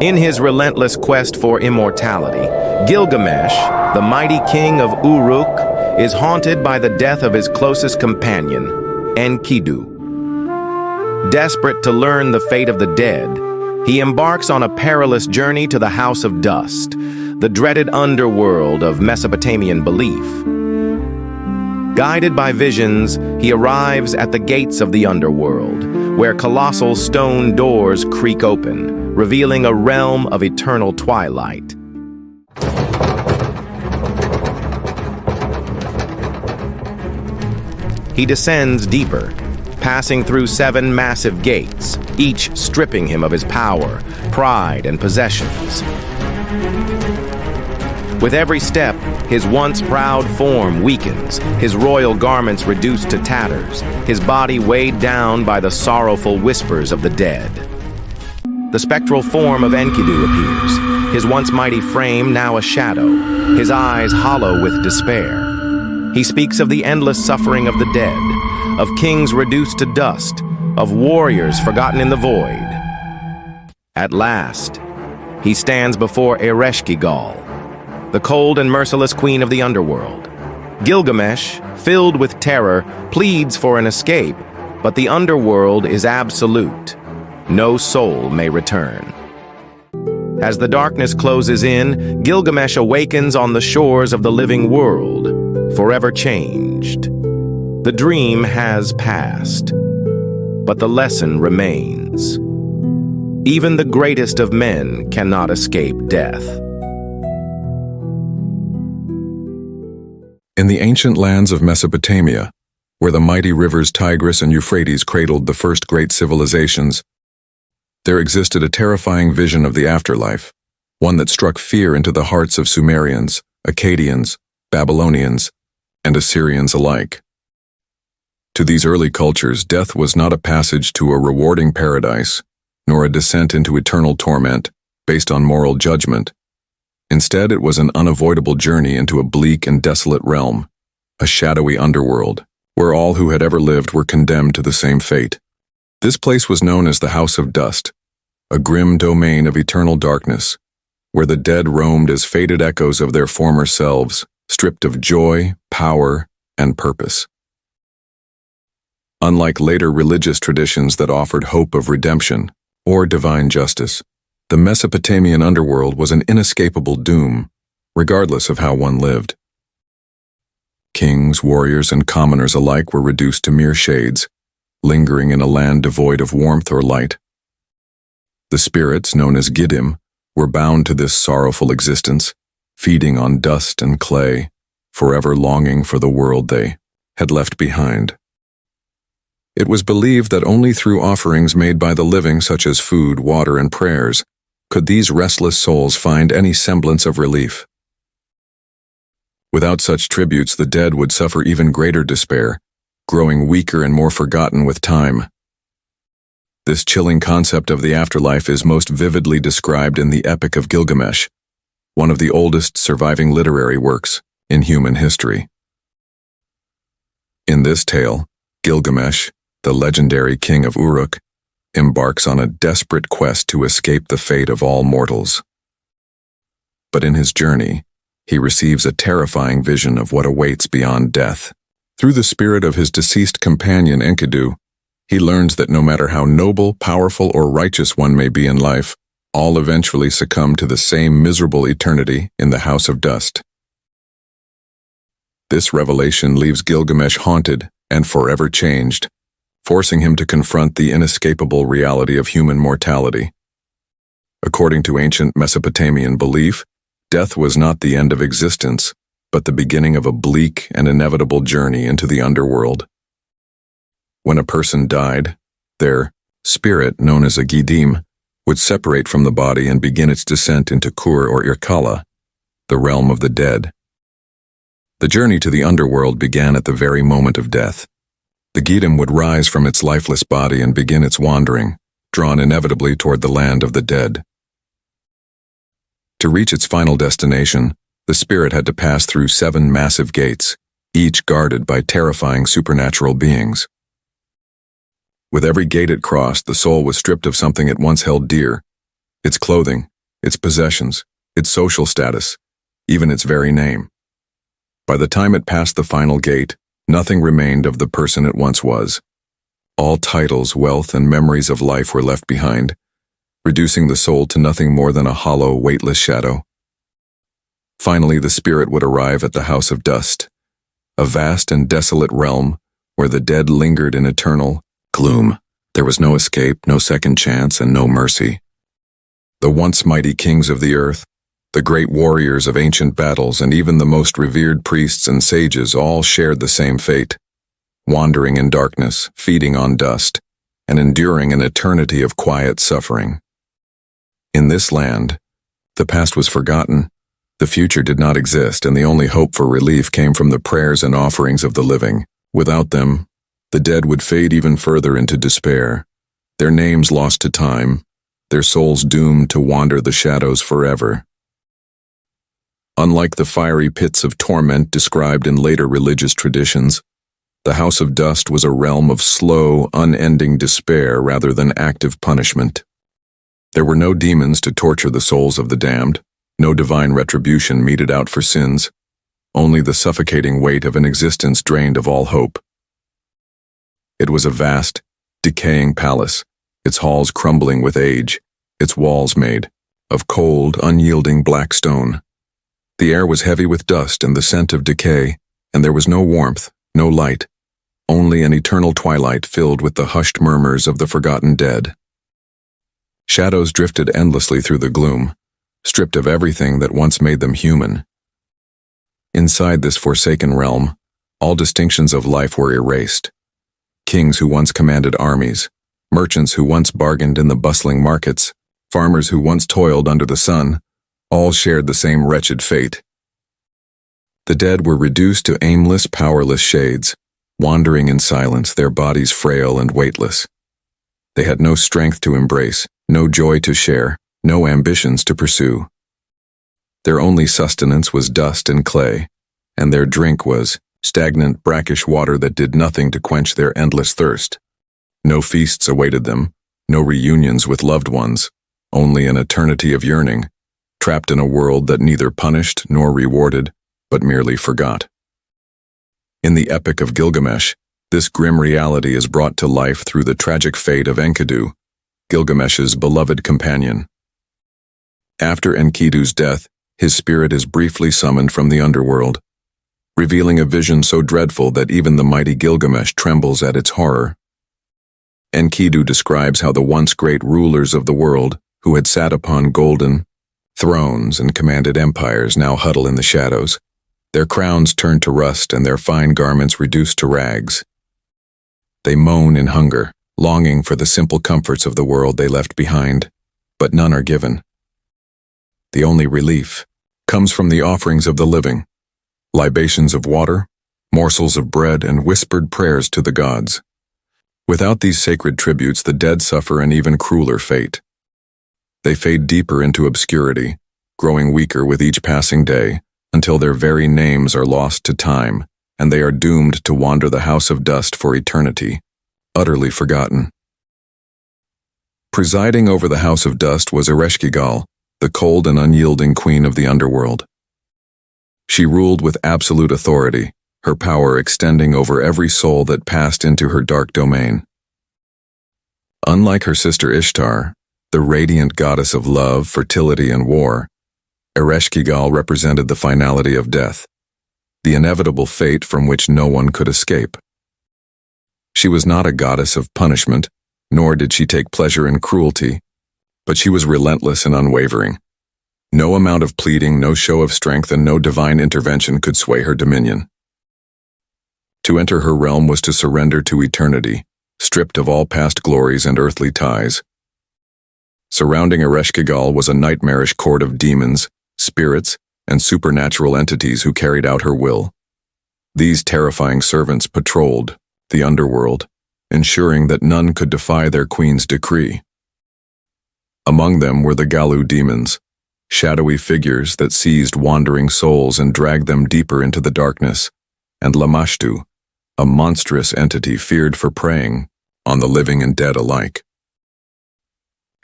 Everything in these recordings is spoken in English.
In his relentless quest for immortality, Gilgamesh, the mighty king of Uruk, is haunted by the death of his closest companion, Enkidu. Desperate to learn the fate of the dead, he embarks on a perilous journey to the House of Dust, the dreaded underworld of Mesopotamian belief. Guided by visions, he arrives at the gates of the underworld, where colossal stone doors creak open, revealing a realm of eternal twilight. He descends deeper, passing through 7 massive gates, each stripping him of his power, pride, and possessions. With every step, his once proud form weakens, his royal garments reduced to tatters, his body weighed down by the sorrowful whispers of the dead. The spectral form of Enkidu appears, his once mighty frame now a shadow, his eyes hollow with despair. He speaks of the endless suffering of the dead, of kings reduced to dust, of warriors forgotten in the void. At last, he stands before Ereshkigal, the cold and merciless queen of the underworld. Gilgamesh, filled with terror, pleads for an escape, but the underworld is absolute. No soul may return. As the darkness closes in, Gilgamesh awakens on the shores of the living world, forever changed. The dream has passed, but the lesson remains. Even the greatest of men cannot escape death. In the ancient lands of Mesopotamia, where the mighty rivers Tigris and Euphrates cradled the first great civilizations, there existed a terrifying vision of the afterlife, one that struck fear into the hearts of Sumerians, Akkadians, Babylonians, and Assyrians alike. To these early cultures, death was not a passage to a rewarding paradise, nor a descent into eternal torment based on moral judgment. Instead, it was an unavoidable journey into a bleak and desolate realm, a shadowy underworld, where all who had ever lived were condemned to the same fate. This place was known as the House of Dust, a grim domain of eternal darkness, where the dead roamed as faded echoes of their former selves, stripped of joy, power, and purpose. Unlike later religious traditions that offered hope of redemption or divine justice, the Mesopotamian underworld was an inescapable doom, regardless of how one lived. Kings, warriors, and commoners alike were reduced to mere shades, lingering in a land devoid of warmth or light. The spirits, known as Gidim, were bound to this sorrowful existence, feeding on dust and clay, forever longing for the world they had left behind. It was believed that only through offerings made by the living, such as food, water, and prayers, could these restless souls find any semblance of relief. Without such tributes, the dead would suffer even greater despair, growing weaker and more forgotten with time. This chilling concept of the afterlife is most vividly described in the Epic of Gilgamesh, one of the oldest surviving literary works in human history. In this tale, Gilgamesh, the legendary king of Uruk, embarks on a desperate quest to escape the fate of all mortals. But in his journey, he receives a terrifying vision of what awaits beyond death. Through the spirit of his deceased companion Enkidu, he learns that no matter how noble, powerful, or righteous one may be in life, all eventually succumb to the same miserable eternity in the House of Dust. This revelation leaves Gilgamesh haunted and forever changed, forcing him to confront the inescapable reality of human mortality. According to ancient Mesopotamian belief, death was not the end of existence, but the beginning of a bleak and inevitable journey into the underworld. When a person died, their spirit, known as a Gidim, would separate from the body and begin its descent into Kur or Irkalla, the realm of the dead. The journey to the underworld began at the very moment of death. The Gidim would rise from its lifeless body and begin its wandering, drawn inevitably toward the land of the dead. To reach its final destination, the spirit had to pass through 7 massive gates, each guarded by terrifying supernatural beings. With every gate it crossed, the soul was stripped of something it once held dear, its clothing, its possessions, its social status, even its very name. By the time it passed the final gate, nothing remained of the person it once was. All titles, wealth, and memories of life were left behind, reducing the soul to nothing more than a hollow, weightless shadow. Finally, the spirit would arrive at the House of Dust, a vast and desolate realm where the dead lingered in eternal gloom. There was no escape, no second chance, and no mercy. The once mighty kings of the earth, the great warriors of ancient battles, and even the most revered priests and sages all shared the same fate, wandering in darkness, feeding on dust, and enduring an eternity of quiet suffering. In this land, the past was forgotten, the future did not exist, and the only hope for relief came from the prayers and offerings of the living. Without them, the dead would fade even further into despair, their names lost to time, their souls doomed to wander the shadows forever. Unlike the fiery pits of torment described in later religious traditions, the House of Dust was a realm of slow, unending despair rather than active punishment. There were no demons to torture the souls of the damned, no divine retribution meted out for sins, only the suffocating weight of an existence drained of all hope. It was a vast, decaying palace, its halls crumbling with age, its walls made of cold, unyielding black stone. The air was heavy with dust and the scent of decay, and there was no warmth, no light, only an eternal twilight filled with the hushed murmurs of the forgotten dead. Shadows drifted endlessly through the gloom, stripped of everything that once made them human. Inside this forsaken realm, all distinctions of life were erased. Kings who once commanded armies, merchants who once bargained in the bustling markets, farmers who once toiled under the sun, all shared the same wretched fate. The dead were reduced to aimless, powerless shades, wandering in silence, their bodies frail and weightless. They had no strength to embrace, no joy to share, no ambitions to pursue. Their only sustenance was dust and clay, and their drink was stagnant, brackish water that did nothing to quench their endless thirst. No feasts awaited them, no reunions with loved ones, only an eternity of yearning, trapped in a world that neither punished nor rewarded, but merely forgot. In the Epic of Gilgamesh, this grim reality is brought to life through the tragic fate of Enkidu, Gilgamesh's beloved companion. After Enkidu's death, his spirit is briefly summoned from the underworld, revealing a vision so dreadful that even the mighty Gilgamesh trembles at its horror. Enkidu describes how the once great rulers of the world, who had sat upon golden thrones and commanded empires, now huddle in the shadows, their crowns turned to rust and their fine garments reduced to rags. They moan in hunger, longing for the simple comforts of the world they left behind, but none are given. The only relief comes from the offerings of the living, libations of water, morsels of bread, and whispered prayers to the gods. Without these sacred tributes, the dead suffer an even crueler fate. They fade deeper into obscurity, growing weaker with each passing day, until their very names are lost to time, and they are doomed to wander the House of Dust for eternity, utterly forgotten. Presiding over the House of Dust was Ereshkigal, the cold and unyielding queen of the underworld. She ruled with absolute authority, her power extending over every soul that passed into her dark domain. Unlike her sister Ishtar, the radiant goddess of love, fertility, and war, Ereshkigal represented the finality of death, the inevitable fate from which no one could escape. She was not a goddess of punishment, nor did she take pleasure in cruelty, but she was relentless and unwavering. No amount of pleading, no show of strength, and no divine intervention could sway her dominion. To enter her realm was to surrender to eternity, stripped of all past glories and earthly ties. Surrounding Ereshkigal was a nightmarish court of demons, spirits, and supernatural entities who carried out her will. These terrifying servants patrolled the underworld, ensuring that none could defy their queen's decree. Among them were the Galu demons, shadowy figures that seized wandering souls and dragged them deeper into the darkness, and Lamashtu, a monstrous entity feared for preying on the living and dead alike.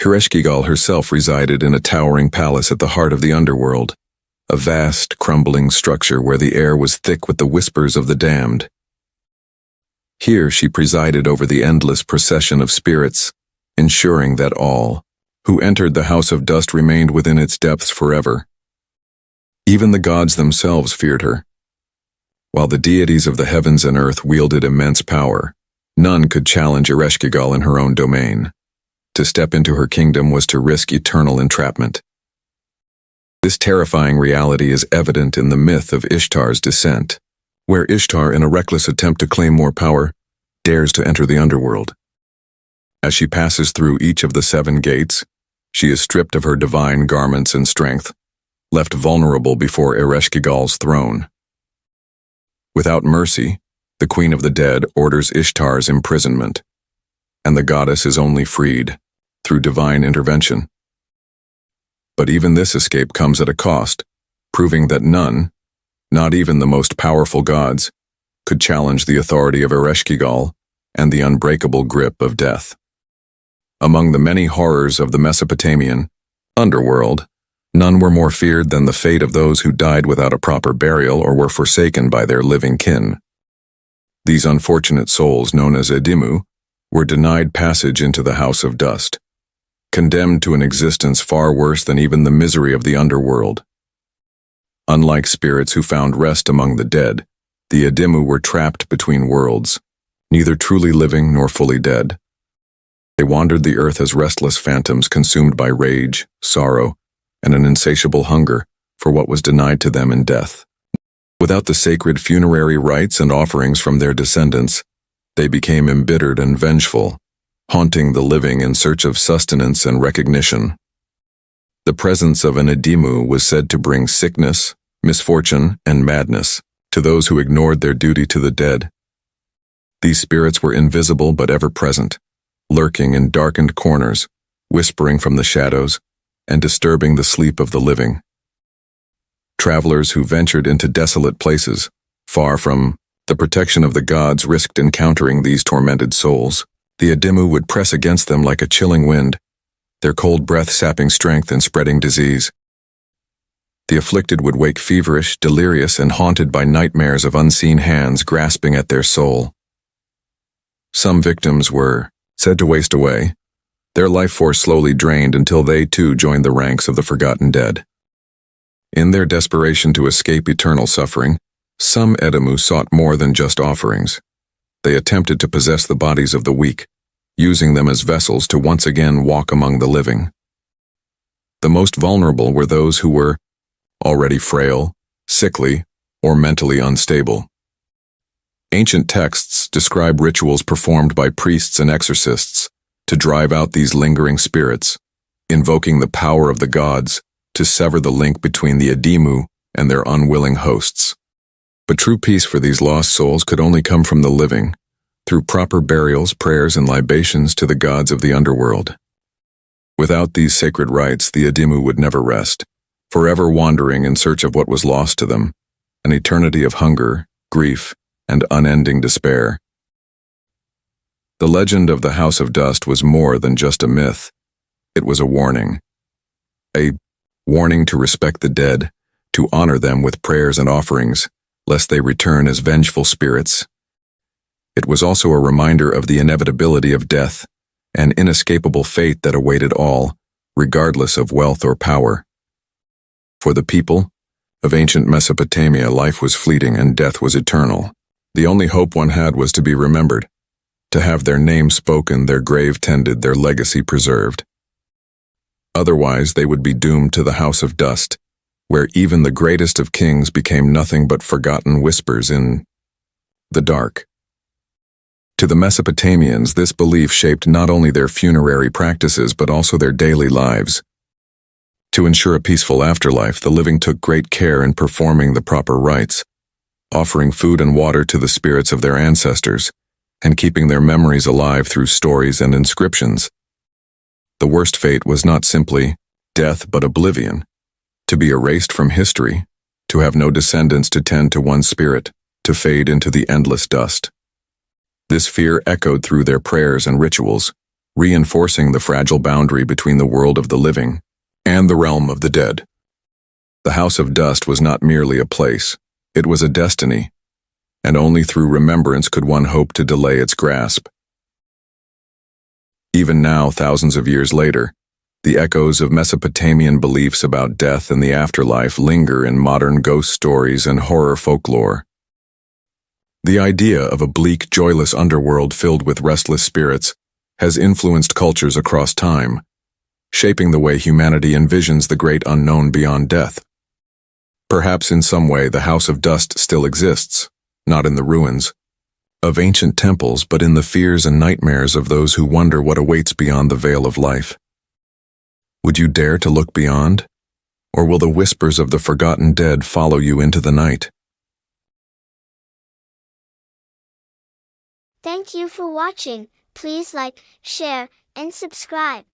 Ereshkigal herself resided in a towering palace at the heart of the underworld, a vast, crumbling structure where the air was thick with the whispers of the damned. Here she presided over the endless procession of spirits, ensuring that all who entered the house of dust remained within its depths forever. Even the gods themselves feared her. While the deities of the heavens and earth wielded immense power, none could challenge Ereshkigal in her own domain. To step into her kingdom was to risk eternal entrapment. This terrifying reality is evident in the myth of Ishtar's descent, where Ishtar, in a reckless attempt to claim more power, dares to enter the underworld. As she passes through each of the 7 gates, she is stripped of her divine garments and strength, left vulnerable before Ereshkigal's throne. Without mercy, the Queen of the Dead orders Ishtar's imprisonment, and the goddess is only freed through divine intervention. But even this escape comes at a cost, proving that none, not even the most powerful gods, could challenge the authority of Ereshkigal and the unbreakable grip of death. Among the many horrors of the Mesopotamian Underworld, none were more feared than the fate of those who died without a proper burial or were forsaken by their living kin. These unfortunate souls, known as Edimmu, were denied passage into the house of dust, condemned to an existence far worse than even the misery of the underworld. Unlike spirits who found rest among the dead, the Edimmu were trapped between worlds, neither truly living nor fully dead. They wandered the earth as restless phantoms consumed by rage, sorrow, and an insatiable hunger for what was denied to them in death. Without the sacred funerary rites and offerings from their descendants, they became embittered and vengeful, haunting the living in search of sustenance and recognition. The presence of an Edimmu was said to bring sickness, misfortune, and madness to those who ignored their duty to the dead. These spirits were invisible but ever present, lurking in darkened corners, whispering from the shadows, and disturbing the sleep of the living. Travelers who ventured into desolate places, far from the protection of the gods, risked encountering these tormented souls. The Edimmu would press against them like a chilling wind, their cold breath sapping strength and spreading disease. The afflicted would wake feverish, delirious, and haunted by nightmares of unseen hands grasping at their soul. Some victims were said to waste away, their life force slowly drained until they too joined the ranks of the forgotten dead. In their desperation to escape eternal suffering, some Edimmu sought more than just offerings. They attempted to possess the bodies of the weak, using them as vessels to once again walk among the living. The most vulnerable were those who were already frail, sickly, or mentally unstable. Ancient texts describe rituals performed by priests and exorcists to drive out these lingering spirits, invoking the power of the gods to sever the link between the Edimmu and their unwilling hosts. But true peace for these lost souls could only come from the living, through proper burials, prayers, and libations to the gods of the underworld. Without these sacred rites, the Edimmu would never rest, forever wandering in search of what was lost to them, an eternity of hunger, grief, and unending despair. The legend of the House of Dust was more than just a myth. It was a warning. A warning to respect the dead, to honor them with prayers and offerings, lest they return as vengeful spirits. It was also a reminder of the inevitability of death, an inescapable fate that awaited all, regardless of wealth or power. For the people of ancient Mesopotamia, life was fleeting and death was eternal. The only hope one had was to be remembered, to have their name spoken, their grave tended, their legacy preserved. Otherwise, they would be doomed to the House of Dust, where even the greatest of kings became nothing but forgotten whispers in the dark. To the Mesopotamians, this belief shaped not only their funerary practices but also their daily lives. To ensure a peaceful afterlife, the living took great care in performing the proper rites, offering food and water to the spirits of their ancestors, and keeping their memories alive through stories and inscriptions. The worst fate was not simply death but oblivion, to be erased from history, to have no descendants to tend to one's spirit, to fade into the endless dust. This fear echoed through their prayers and rituals, reinforcing the fragile boundary between the world of the living and the realm of the dead. The House of Dust was not merely a place, it was a destiny, and only through remembrance could one hope to delay its grasp. Even now, thousands of years later, the echoes of Mesopotamian beliefs about death and the afterlife linger in modern ghost stories and horror folklore. The idea of a bleak, joyless underworld filled with restless spirits has influenced cultures across time, shaping the way humanity envisions the great unknown beyond death. Perhaps in some way the House of Dust still exists, not in the ruins of ancient temples, but in the fears and nightmares of those who wonder what awaits beyond the veil of life. Would you dare to look beyond? Or will the whispers of the forgotten dead follow you into the night? Thank you for watching. Please like, share, and subscribe.